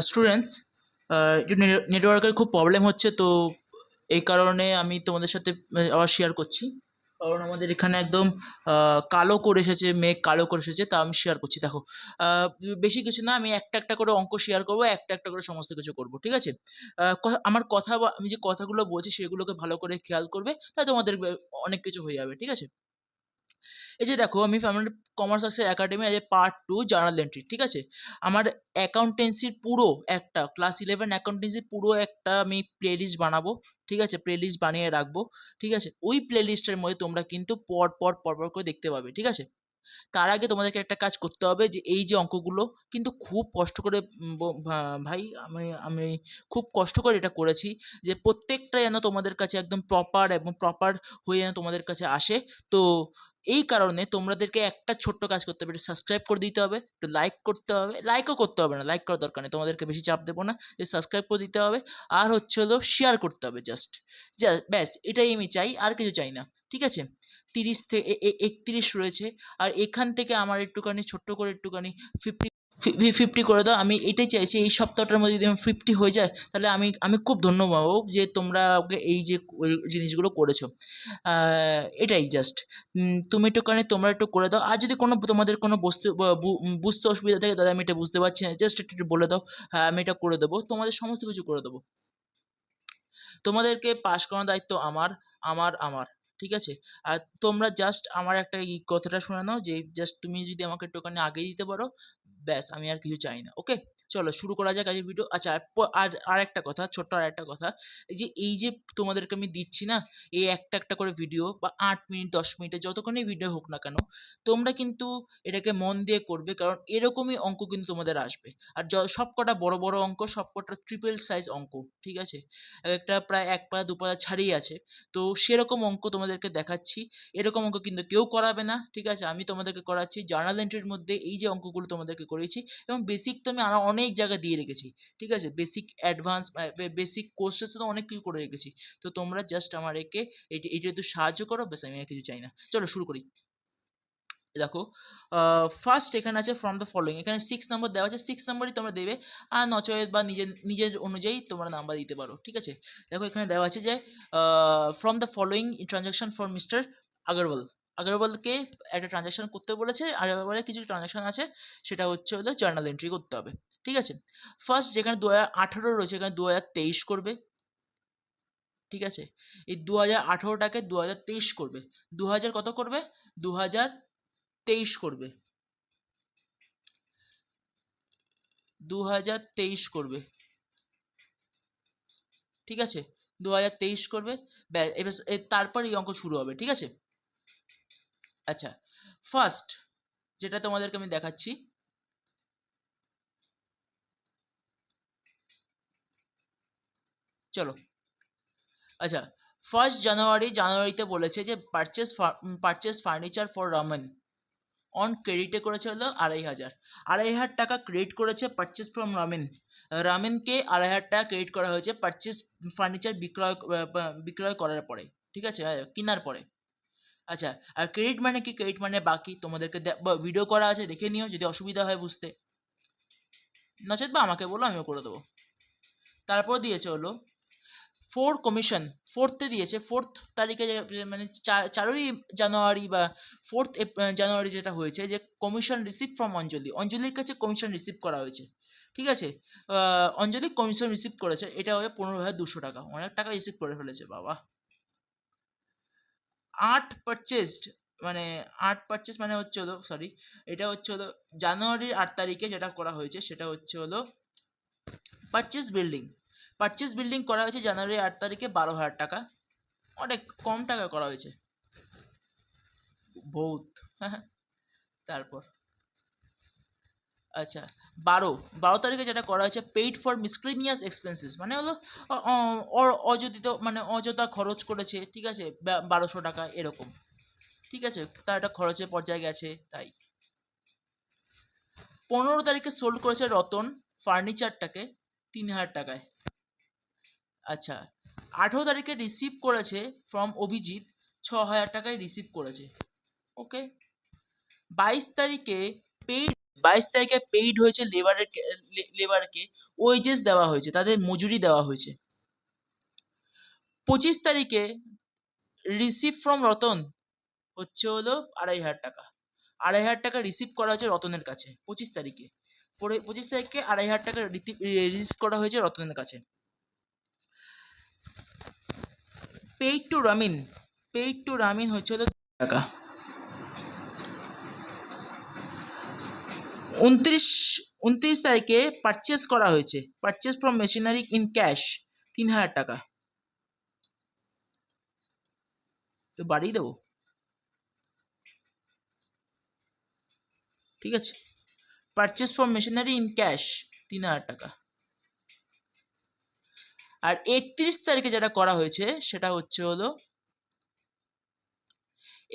Students, একটু নেটওয়ার্কের খুব প্রবলেম হচ্ছে, তো এই কারণে আমি তোমাদের সাথে আবার শেয়ার করছি। কারণ আমাদের এখানে একদম কালো করে এসেছে, মেঘ কালো করে এসেছে, তা আমি শেয়ার করছি। দেখো, বেশি কিছু না, আমি একটা একটা করে অঙ্ক শেয়ার করবো, একটা একটা করে সমস্ত কিছু করবো, ঠিক আছে? আমার কথা বা আমি যে কথাগুলো বলছি সেগুলোকে ভালো করে খেয়াল করবে, তাই তোমাদের অনেক কিছু হয়ে যাবে, ঠিক আছে? এই যে দেখো, আমি ফ্যামিলি কমার্স সাকসেস একাডেমি এই যে পার্ট 2 জার্নাল এন্ট্রি, ঠিক আছে? আমার অ্যাকাউন্টেন্সির পুরো একটা ক্লাস 11 অ্যাকাউন্টেন্সির পুরো একটা আমি প্লেলিস্ট বানাবো, ঠিক আছে? প্লেলিস্ট বানিয়ে রাখবো, ঠিক আছে? ওই প্লেলিস্টের মধ্যে তোমরা কিন্তু পর পর করে দেখতে পাবে, ঠিক আছে? তার আগে তোমাদেরকে একটা কাজ করতে হবে, যে এই যে অঙ্কগুলো কিন্তু খুব কষ্ট করে ভাই, আমি খুব কষ্ট করে এটা করেছি, যে প্রত্যেকটা যেন তোমাদের কাছে একদম প্রপার এবং প্রপার হয়ে যেন তোমাদের কাছে আসে। তো এই কারণে তোমাদেরকে একটা ছোট্ট কাজ করতে হবে, একটু সাবস্ক্রাইব করে দিতে হবে, একটু লাইক করতে হবে, লাইকও করতে হবে না, লাইক করার দরকার নেই, তোমাদেরকে বেশি চাপ দেবো না, যে সাবস্ক্রাইব করে দিতে হবে, আর হচ্ছে হলো শেয়ার করতে হবে, জাস্ট ব্যাস এটাই আমি চাই, আর কিছু চাই না, ঠিক আছে? 30 থেকে 31 রয়েছে, আর এখান থেকে আমার একটুখানি ছোট্ট করে একটুখানি 50 করে দাও। আমি এটাই চাইছি, এই সপ্তাহটার মধ্যে যদি আমার 50 হয়ে যায়, তাহলে আমি আমি খুব ধন্য পাবো যে তোমরা ওকে এই যে ওই জিনিসগুলো করেছো। এটাই জাস্ট, তুমি একটুখানি তোমরা একটু করে দাও, আর যদি কোনো তোমাদের কোনো বুঝতে অসুবিধা থাকে, তাহলে আমি এটা বুঝতে পারছি না, জাস্ট একটু বলে দাও, হ্যাঁ আমি এটা করে দেবো, তোমাদের সমস্ত কিছু করে দেবো। তোমাদেরকে পাস করানোর দায়িত্ব আমার, আমার, ঠিক আছে? আর তোমরা জাস্ট আমার একটা কথাটা শুনে নাও, যে জাস্ট তুমি যদি আমাকে একটুখানি আগে দিতে পারো, ব্যাস আমি আর কিছু চাই না। ওকে, চলো শুরু করা যাক আজকের ভিডিও। আচ্ছা, আর একটা কথা, ছোট্ট আর একটা কথা, এই যে তোমাদেরকে আমি দিচ্ছি না, এই একটা একটা করে ভিডিও, বা 8 মিনিট 10 মিনিটের যতক্ষণই ভিডিও হোক না কেন, তোমরা কিন্তু এটাকে মন দিয়ে করবে, কারণ এরকমই অঙ্ক কিন্তু তোমাদের আসবে। আর সবকটা বড় বড় অঙ্ক, সবকটা ট্রিপল সাইজ অঙ্ক, ঠিক আছে? একটা প্রায় 1 পাতা 2 পাতা ছাড়িয়ে আছে। তো সেরকম অঙ্ক তোমাদেরকে দেখাচ্ছি। এরকম অঙ্ক কিন্তু কেউ করাবে না, ঠিক আছে? আমি তোমাদেরকে করাচ্ছি জার্নাল এন্ট্রির মধ্যে এই যে অঙ্কগুলো তোমাদেরকে করিয়েছি, এবং বেসিক তো আমি আরো অনেক জায়গায় দিয়ে রেখেছি, ঠিক আছে? বেসিক, অ্যাডভান্স, বেসিক কোর্সেস তো অনেক কিছু করে রেখেছি। তো তোমরা জাস্ট আমার একে এটা একটু সাহায্য করো, ব্যাস আমি আর কিছু চাই না। চলো শুরু করি। দেখো, ফার্স্ট এখানে আছে ফ্রম দ্য ফলোয়িং, এখানে 6 নম্বর দেওয়া আছে, 6 নম্বরই তোমরা দেবে, আর নচয়েত বা নিজের নিজের অনুযায়ী তোমরা নাম্বার দিতে পারো, ঠিক আছে? দেখো এখানে দেওয়া আছে যে from the following transaction for mister Agarwal, আগরওয়ালকে একটা ট্রানজাকশন করতে বলেছে, আর আগরওয়ালের কিছু ট্রানজাকশন আছে, সেটা হচ্ছে হলো জার্নাল এন্ট্রি করতে হবে, ঠিক আছে? ফার্স্ট যেখানে 2018 রয়েছে, এখানে 2023 করবে, ঠিক আছে? এই 2018টাকে 2023 করবে, 2000 কত করবে, 2023 করবে, 2023 করবে, ঠিক আছে? 2023 করবে, এবার তারপর এই অঙ্ক শুরু হবে, ঠিক আছে? আচ্ছা, ফার্স্ট যেটা তোমাদেরকে আমি দেখাচ্ছি, চলো। আচ্ছা, 1 জানুয়ারিতে বলেছে যে purchase furniture for ramen on ক্রেডিটে করেছে হলো 2,500, 2,500 টাকা ক্রেডিট করেছে পারচেস ফ্রম রামেন, রামেনকে 2,500 টাকা ক্রেডিট করা হয়েছে পারচেস ফার্নিচার বিক্রয় করার পরে, ঠিক আছে? কেনার পরে। আচ্ছা, আর ক্রেডিট মানে কি? ক্রেডিট মানে বাকি, তোমাদেরকে ভিডিও করা আছে, দেখে নিও, যদি অসুবিধা হয় বুঝতে, নচেত বা আমাকে বলো, আমিও করে দেবো। তারপর দিয়েছে হলো ফোর কমিশন, ফোর্থে দিয়েছে, 4th তারিখে মানে 4ই জানুয়ারি বা 4th জানুয়ারি যেটা হয়েছে, যে কমিশন রিসিভ ফ্রম অঞ্জলি, অঞ্জলির কাছে কমিশন রিসিভ করা হয়েছে, ঠিক আছে? অঞ্জলি কমিশন রিসিভ করেছে, এটা হবে 15,200 টাকা, অনেক টাকা রিসিভ করে ফেলেছে বাবা। আট পারচেসড, মানে পারচেস মানে হচ্ছে হলো, সরি, এটা হচ্ছে হলো জানুয়ারির 8 তারিখে যেটা করা হয়েছে, সেটা হচ্ছে হলো পারচেস বিল্ডিং, পারচেস বিল্ডিং করা হয়েছে জানুয়ারির 8 তারিখে 12,000 টাকা, অনেক কম টাকা করা হয়েছে, বহুত। তারপর আচ্ছা, 12 তারিখে যেটা করা হয়েছে পেইড ফর মিসক্রিনিয়াস এক্সপেন্সেস, মানে হলো অযোধিত, মানে অযথা খরচ করেছে, ঠিক আছে? 1,200 টাকা এরকম, ঠিক আছে? তার একটা খরচের পর্যায়ে গেছে, তাই। 15 তারিখে সোল্ড করেছে রতন ফার্নিচারটাকে 3,000 টাকায়। আচ্ছা, 18 তারিখে রিসিভ করেছে ফ্রম অভিজিৎ 6,000 টাকায় রিসিভ করেছে, ওকে। 22 তারিখে পেইড 22 তারিখে পেইড হয়েছে লেবারকে, ওয়েজেস দেওয়া হয়েছে, তাদের মজুরি দেওয়া হয়েছে। 25 তারিখে রিসিভ ফ্রম রতন হচ্ছে হলো 2,500 টাকা। 2,500 টাকা রিসিভ করা হয়েছে রতনের কাছে 25 তারিখে। 25 তারিখে 2,500 টাকা রিসিভ করা হয়েছে রতনের কাছে। পেইড টু রামিন হচ্ছে হলো টাকা। 29 তারিখে পারচেস করা হয়েছে, purchase from machinery in cash 3,000 টাকা। তো বাড়িয়ে দেবো, ঠিক আছে। Purchase from machinery in cash 3,000 টাকা। আর 31 তারিখে যেটা করা হয়েছে সেটা হচ্ছে হলো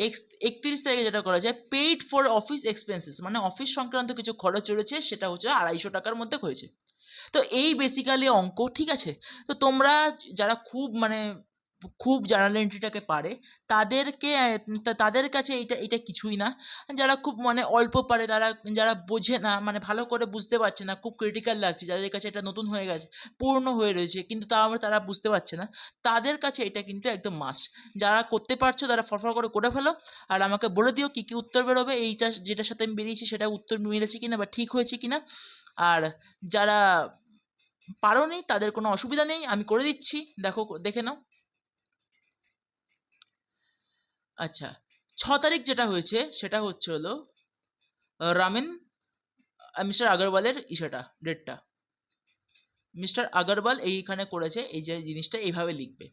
31 তারিখে যেটা করা যায় পেইড ফর অফিস এক্সপেন্সেস, মানে অফিস সংক্রান্ত কিছু খরচ রয়েছে, সেটা হচ্ছে 250 টাকার মধ্যে হয়েছে। তো এই বেসিক্যালি অঙ্ক, ঠিক আছে। তো তোমরা যারা খুব জার্নাল এন্ট্রিটাকে পারে তাদেরকে তাদের কাছে এটা কিছুই না। যারা খুব মানে অল্প পারে, যারা বোঝে না, মানে ভালো করে বুঝতে পারছে না, খুব ক্রিটিক্যাল লাগছে, যাদের কাছে এটা নতুন হয়ে গেছে, পুরনো হয়ে রয়েছে, কিন্তু তারা বুঝতে পারছে না, তাদের কাছে এটা কিন্তু একদম মাস্ট। যারা করতে পারছো তারা ফরফর করে ফেলো, আর আমাকে বলে দিও কী কী উত্তর বেরোবে, এইটা যেটার সাথে আমি বেরিয়েছি সেটা উত্তর মিলেছে কিনা বা ঠিক হয়েছে কিনা। আর যারা পারোনি তাদের কোনো অসুবিধা নেই, আমি করে দিচ্ছি, দেখে নাও। আচ্ছা, 6 তারিখ যেটা হয়েছে সেটা হচ্ছে হলো রামিন মিস্টার আগরওয়ালের ডেটটা মিস্টার আগরওয়াল এইখানে করেছে, এই যে জিনিসটা এইভাবে লিখবে,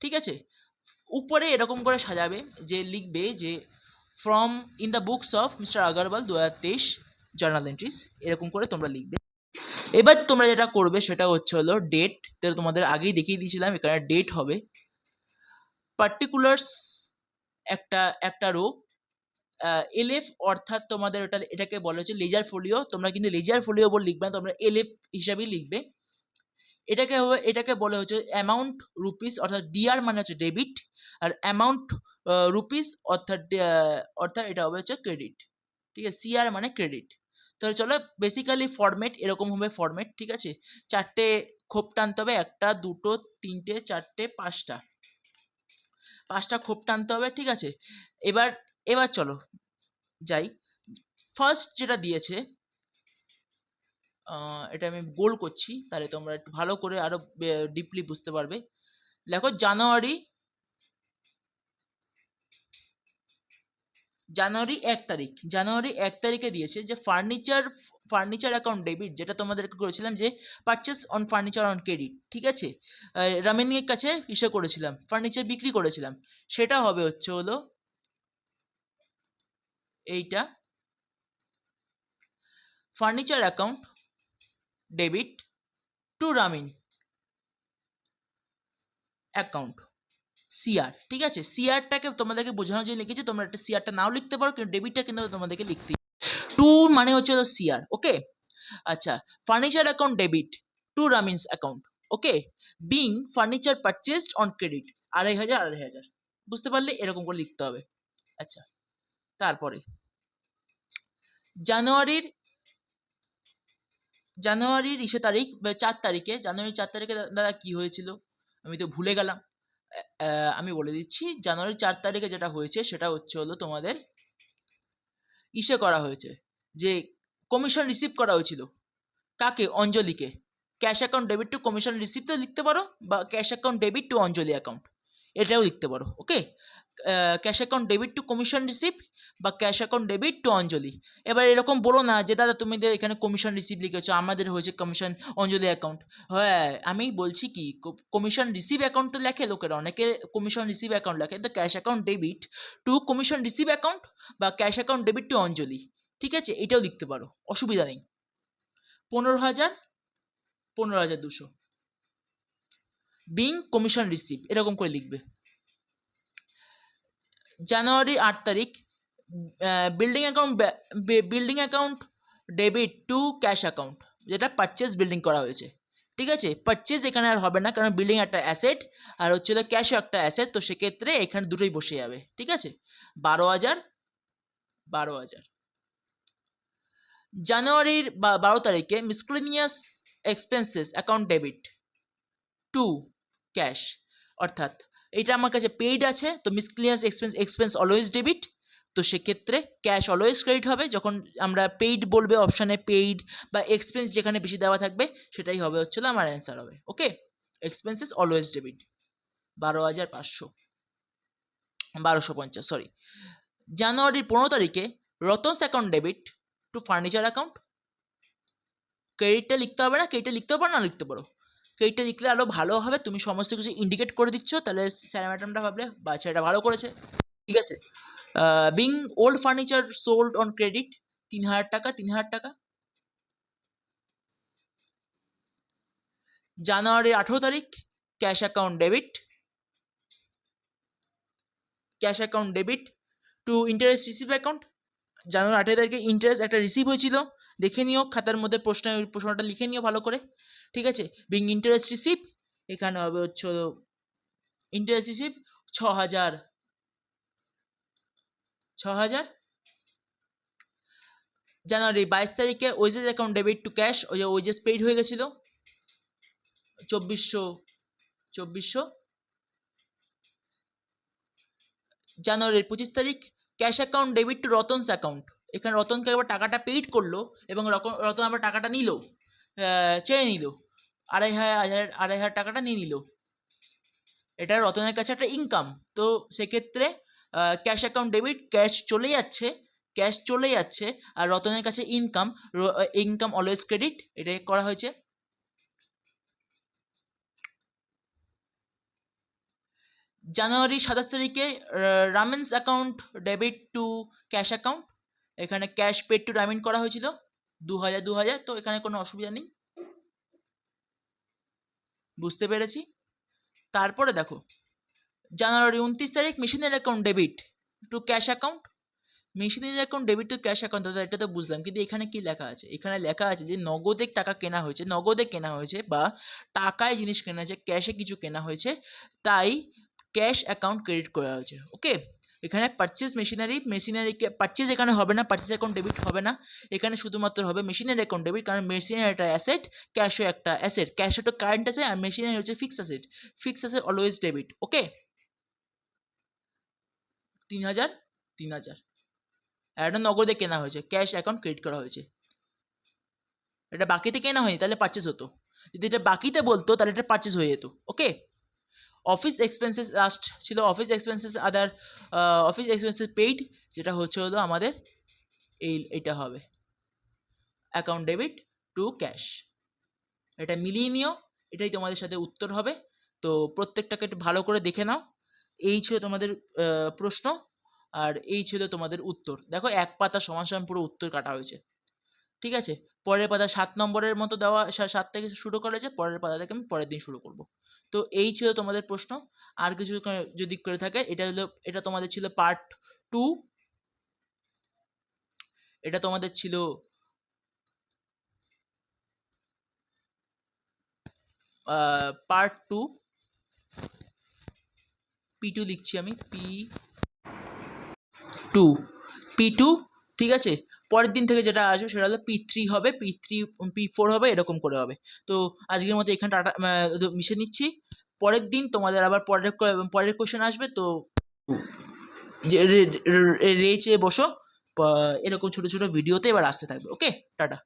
ঠিক আছে। উপরে এরকম করে সাজাবে, যে লিখবে যে from in the books of mister Agarwal 2023 journal entries, এরকম করে তোমরা লিখবে। এবার তোমরা যেটা করবে সেটা হচ্ছে হলো ডেট, তো তোমাদের আগেই দেখিয়ে দিয়েছিলাম, এখানে ডেট হবে, পার্টিকুলার্স একটা একটা রো, এলএফ অর্থাৎ তোমাদের এটাকে বলা হচ্ছে লেজার ফোলিও, তোমরা কিন্তু লেজার ফোলিও বলে লিখবে না, তোমরা এলএফ হিসাবেই লিখবে। এটাকে বলা হচ্ছে অ্যামাউন্ট রুপিস, অর্থাৎ ডিআর মানে হচ্ছে ডেবিট, আর অ্যামাউন্ট রুপিস অর্থাৎ এটা হবে হচ্ছে ক্রেডিট, ঠিক আছে। সিআর মানে ক্রেডিট। তাহলে চলো বেসিক্যালি ফরম্যাট এরকম হবে ফরম্যাট, ঠিক আছে। 4টে খোপ টানতে হবে, 1টা 2টো 3টে 4টে 5টা খোপ টানতে হবে, ঠিক আছে। এবার চলো যাই। ফার্স্ট যেটা দিয়েছে, এটা আমি গোল করছি, তাহলে তোমরা একটু ভালো করে আরো ডিপলি বুঝতে পারবে। দেখো জানুয়ারি 1 তারিখ, জানুয়ারি 1 তারিখে দিয়েছে যে ফার্নিচার অ্যাকাউন্ট ডেবিট, যেটা তোমাদেরকে করেছিলাম যে purchase on furniture on credit, ঠিক আছে। রামিনের কাছে করেছিলাম, ফার্নিচার বিক্রি করেছিলাম, সেটা হবে হচ্ছে হলো এইটা, furniture account debit two Ramin account CR, ঠিক আছে। সিআরটাকে তোমাদেরকে বোঝানোর জন্য লিখেছি, তোমরা একটা সিআরটা নাও লিখতে পারো, কিন্তু ডেবিটটা কিন্তু তোমাদেরকে লিখতে, টু মানে হচ্ছে সিআর, ওকে। আচ্ছা, furniture account debit to Ramin's account, okay, being furniture purchased on credit 2,500 বুঝতে পারলে এরকম করে লিখতে হবে। আচ্ছা, তারপরে জানুয়ারির 4 তারিখে, জানুয়ারি 4 তারিখে দাদা কি হয়েছিল আমি তো ভুলে গেলাম। আমি বলে দিচ্ছি, জানুয়ারি 4 তারিখে যেটা হয়েছে সেটা হচ্ছে হলো তোমাদের করা হয়েছে, যে কমিশন রিসিভ করা হয়েছিল, কাকে? অঞ্জলিকে। Cash account debit to commission receive তো লিখতে পারো, বা cash account debit to Anjali account, এটাও লিখতে পারো, okay. Cash account debit to commission receive বা cash account debit to Anjali. এবার এরকম বলো না যে দাদা তুমি এখানে কমিশন রিসিভ লিখেছো, আমাদের হয়েছে কমিশন অঞ্জলি অ্যাকাউন্ট। হ্যাঁ, আমি বলছি কি কমিশন রিসিভ অ্যাকাউন্ট তো লেখে লোকেরা, অনেকে কমিশন রিসিভ অ্যাকাউন্ট লেখে, তো cash account debit to commission receive account বা ক্যাশ অ্যাকাউন্ট ডেবিট টু অঞ্জলি, ঠিক আছে, এটাও লিখতে পারো, অসুবিধা নেই। 15,200 বিং কমিশন রিসিভ, এরকম করে লিখবে। জানুয়ারি 8 তারিখ building account debit to cash account, যেটা পারচেস বিল্ডিং করা হয়েছে, ঠিক আছে। পারচেস এখানে আর হবে না, কারণ বিল্ডিং একটা অ্যাসেট আর হচ্ছে ক্যাশও একটা অ্যাসেট, তো সেক্ষেত্রে এখানে দুটোই বসে যাবে, ঠিক আছে। 12,000। জানুয়ারির 12 তারিখে miscellaneous expenses account debit to cash, অর্থাৎ এটা আমার কাছে পেইড আছে, তো মিসক্লেনিয়াস এক্সপেন্স অলওয়েজ ডেবিট, তো সেক্ষেত্রে ক্যাশ অলওয়েজ ক্রেডিট হবে। যখন আমরা পেইড বলবে অপশানে, পেইড বা এক্সপেন্স যেখানে বেশি দেওয়া থাকবে সেটাই হবে হচ্ছিল আমার অ্যান্সার হবে। Okay, expenses always debit 12,50, sorry. জানুয়ারির 15 তারিখে Ratan's account debit to furniture account. ক্রেডিটটা লিখতে হবে না, ক্রেডিটটা লিখতে পারো না লিখতে পারো, ক্রেডিটটা লিখলে আরও ভালো হবে, তুমি সমস্ত কিছু ইন্ডিকেট করে দিচ্ছ, তাহলে স্যার ম্যাডামটা ভাবলে বা ছেলেটা ভালো করেছে। ঠিক আছে, being old furniture sold on credit 3,000 টাকা, 3,000 টাকা। জানুয়ারির 18 তারিখ cash account debit to interest receive account. জানুয়ারি 18 তারিখে ইন্টারেস্ট একটা রিসিভ হয়েছিল, দেখে নিও খাতার মধ্যে প্রশ্নটা লিখে নিও ভালো করে। ঠিক আছে, বিং ইন্টারেস্ট রিসিভ, এখানে হবে হচ্ছে ইন্টারেস্ট রিসিভ 6,000। জানুয়ারি 22 তারিখে wages account debit to cash, ওই যে ওয়েজেস পেইড হয়ে গেছিল 2400। জানুয়ারির 25 তারিখ cash account debit to Ratan's account, এখানে রতনকে একবার টাকাটা পেইড করলো এবং রতন আবার টাকাটা নিল, চেয়ে নিল, 2,500 টাকাটা নিয়ে নিল। এটা রতনের কাছে একটা ইনকাম, তো সেক্ষেত্রে ক্যাশ অ্যাকাউন্ট ডেবিট, ক্যাশ চলে যাচ্ছে আর রতনের কাছে ইনকাম অলওয়েজ ক্রেডিট, এটাই করা হয়েছে। জানুয়ারি 27 তারিখে Ramen's account debit to cash account, এখানে ক্যাশ পেড টু রামিন করা হয়েছিল 2,000, তো এখানে কোনো অসুবিধা নেই, বুঝতে পেরেছি। তারপরে দেখো জানুয়ারি 29 তারিখ machinery account debit to cash account, machinery account debit to cash account, দাদা এটা তো বুঝলাম, কিন্তু এখানে কি লেখা আছে? এখানে লেখা আছে যে নগদে কেনা হয়েছে বা টাকায় জিনিস কেনা হয়েছে, ক্যাশে কিছু কেনা হয়েছে, তাই ক্যাশ অ্যাকাউন্ট ক্রেডিট করা হয়েছে। ওকে, এখানে মেশিনারিকে পারচেজ এখানে হবে না, পারচেজ অ্যাকাউন্ট ডেবিট হবে না, এখানে শুধুমাত্র হবে মেশিনারি অ্যাকাউন্ট ডেবিট, কারণ মেশিনারি একটা অ্যাসেট, ক্যাশও একটা অ্যাসেট, ক্যাশ একটা কারেন্ট অ্যাসেট আর মেশিনারি হচ্ছে ফিক্সড অ্যাসেট অলওয়েজ ডেবিট। ওকে, 3,000 এটা নগদে কেনা হয়েছে, ক্যাশ অ্যাকাউন্ট ক্রেডিট করা হয়েছে। এটা বাকিতে কেনা হয়নি, তাহলে পারচেস হতো, যদি এটা বাকিতে বলতো তাহলে এটা পারচেস হয়ে যেত। ওকে, অফিস এক্সপেন্সেস লাস্ট ছিল, অফিস এক্সপেন্সেস পেইড, যেটা হলো আমাদের এইটা হবে অ্যাকাউন্ট ডেবিট টু ক্যাশ, এটা মিলিয়ে নিও, এটাই তোমাদের সাথে উত্তর হবে। তো প্রত্যেকটাকে একটু ভালো করে দেখে নাও, এই ছিল তোমাদের প্রশ্ন আর এই ছিল তোমাদের উত্তর। দেখো এক পাতা সমান সমান পুরো উত্তর কাটা হয়েছে। ঠিক আছে, পরের পাতা 7 নম্বরের মতো দেওয়া, 7 থেকে শুরু করেছে, পরের পাতা থেকে আমি পরের দিন শুরু করব। তো এই ছিল তোমাদের প্রশ্ন, আর কিছু যদি করে থাকে, এটা তোমাদের ছিল পার্ট 2, এটা তোমাদের ছিল পার্ট 2, P2 লিখছি আমি, P2, ঠিক আছে। পরের দিন থেকে যেটা আসবে সেটা হলো P3 হবে, P4 হবে, এরকম করে হবে। তো আজকের মতো এখানে টাটা মিশে নিচ্ছি, পরের দিন তোমাদের আবার পরের কোশ্চেন আসবে, তো যে রেচে বসো, এরকম ছোটো ছোটো ভিডিওতে এবার আসতে থাকবে। ওকে, টাটা।